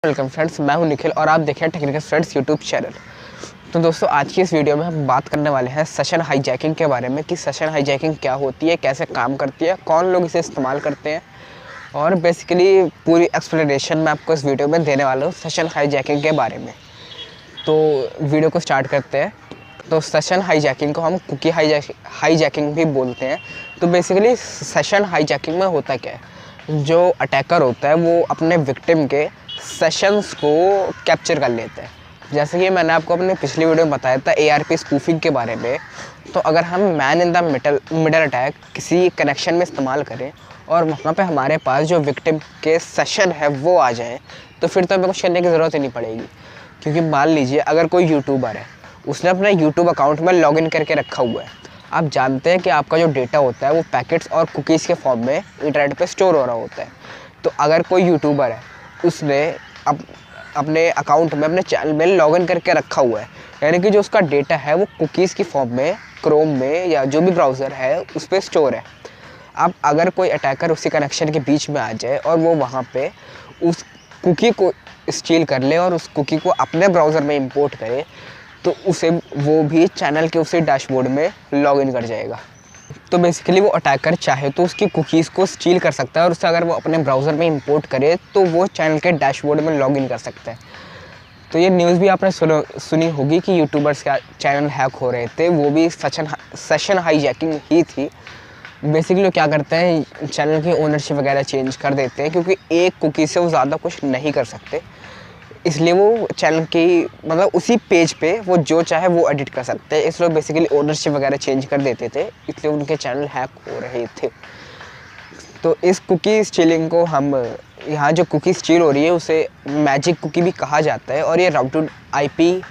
Welcome friends, मैं हूं निखिल और आप देखें टेक्निकल फ्रेंड्स यूट्यूब चैनल। तो दोस्तों, आज की इस वीडियो में हम बात करने वाले हैं सेशन हाईजैकिंग के बारे में कि सेशन हाईजैकिंग क्या होती है, कैसे काम करती है, कौन लोग इसे इस्तेमाल करते हैं और बेसिकली पूरी एक्सप्लेनेशन मैं आपको इस वीडियो में देने वाला हूँ सेशन हाईजैकिंग के बारे में। तो वीडियो को स्टार्ट करते हैं। तो सेशन हाईजैकिंग को हम कुकी हाईजैकिंग भी बोलते हैं। तो बेसिकली सेशन हाईजैकिंग में होता क्या है, जो अटैकर होता है वो अपने विक्टिम के सेशंस को कैप्चर कर लेते हैं। जैसे कि मैंने आपको अपने पिछली वीडियो में बताया था ARP स्पूफिंग के बारे में। तो अगर हम man in the middle attack किसी कनेक्शन में इस्तेमाल करें और वहाँ पे हमारे पास जो विक्टिम के सेशन है वो आ जाए, तो फिर तो हमें कुछ करने की ज़रूरत ही नहीं पड़ेगी। क्योंकि मान लीजिए अगर कोई यूट्यूबर है, उसने अपना यूट्यूब अकाउंट में लॉगिन करके रखा हुआ है। आप जानते हैं कि आपका जो डेटा होता है वो पैकेट्स और कुकीज़ के फॉर्म में इंटरनेट पे स्टोर हो रहा होता है। तो अगर कोई यूट्यूबर है, उसने अपने अकाउंट में, अपने चैनल में लॉगिन करके रखा हुआ है, यानी कि जो उसका डेटा है वो कुकीज़ की फॉर्म में क्रोम में या जो भी ब्राउज़र है उस पर स्टोर है। अब अगर कोई अटैकर उसी कनेक्शन के बीच में आ जाए और वो वहाँ पे उस कुकी को स्टील कर ले और उस कुकी को अपने ब्राउज़र में इंपोर्ट करे, तो उसे वो भी चैनल के उसी डैशबोर्ड में लॉगिन कर जाएगा। तो बेसिकली वो अटैकर चाहे तो उसकी कुकीज़ को स्टील कर सकता है और उसे अगर वो अपने ब्राउज़र में इंपोर्ट करे तो वो चैनल के डैशबोर्ड में लॉगिन कर सकता है। तो ये न्यूज़ भी आपने सुनी होगी कि यूट्यूबर्स का चैनल हैक हो रहे थे, वो भी सेशन हाईजैकिंग ही थी। बेसिकली वो क्या करते हैं, चैनल की ओनरशिप वगैरह चेंज कर देते हैं, क्योंकि एक कुकी से वो ज़्यादा कुछ नहीं कर सकते। इसलिए वो चैनल की मतलब उसी पेज पे वो जो चाहे वो एडिट कर सकते हैं, इसलिए बेसिकली ओनरशिप वगैरह चेंज कर देते थे, इसलिए उनके चैनल हैक हो रहे थे। तो इस कुकी स्टीलिंग को हम यहाँ जो कुकी स्टील हो रही है उसे मैजिक कुकी भी कहा जाता है, और ये राउटेड IP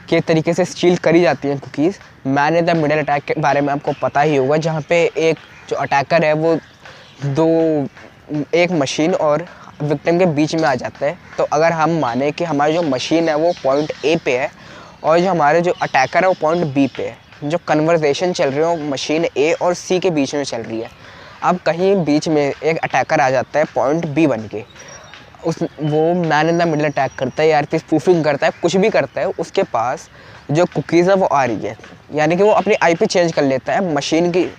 के तरीके से स्टील करी जाती हैं cookies. Man in the middle attack के बारे में आपको पता ही होगा, जहाँ पे एक जो अटैकर है वो एक मशीन और विक्टिम के बीच में आ जाता है। तो अगर हम माने कि हमारी जो मशीन है वो पॉइंट A पे है और जो हमारे जो अटैकर है वो पॉइंट B पे है, जो कन्वर्सेशन चल रही है वो मशीन A और C के बीच में चल रही है। अब कहीं बीच में एक अटैकर आ जाता है पॉइंट B बन के, वो man in the middle attack करता है, ARP स्पूफिंग करता है, कुछ भी करता है, उसके पास जो कुकीज़ है वो आ रही है, यानी कि वो अपनी IP चेंज कर लेता है मशीन की।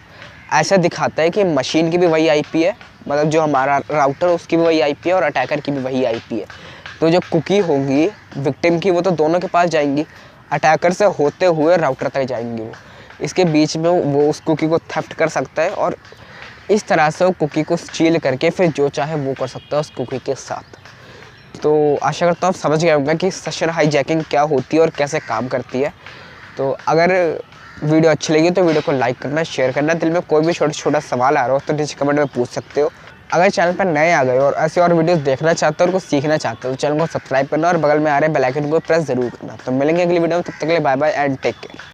ऐसा दिखाता है कि मशीन की भी वही IP है, मतलब जो हमारा राउटर है उसकी भी वही IP है और अटैकर की भी वही IP है। तो जो कुकी होगी विक्टिम की वो तो दोनों के पास जाएंगी, अटैकर से होते हुए राउटर तक जाएंगी। वो इसके बीच में वो उस कुकी को थेफ्ट कर सकता है और इस तरह से वो कुकी को स्टील करके फिर जो चाहे वो कर सकता है उस कुकी के साथ। तो आशा करता हूँ आप समझ गए होंगे कि सेशन हाईजैकिंग क्या होती है और कैसे काम करती है। तो अगर वीडियो अच्छी लगी तो वीडियो को लाइक करना, शेयर करना। दिल में कोई भी छोटा सवाल आ रहा हो तो नीचे कमेंट में पूछ सकते हो। अगर चैनल पर नए आ गए और ऐसे और वीडियोस देखना चाहते हो और कुछ सीखना चाहते हो तो चैनल को सब्सक्राइब करना और बगल में आ रहे बेल आइकन को प्रेस जरूर करना। तो मिलेंगे अगली वीडियो में, तब तक के लिए bye bye and take care.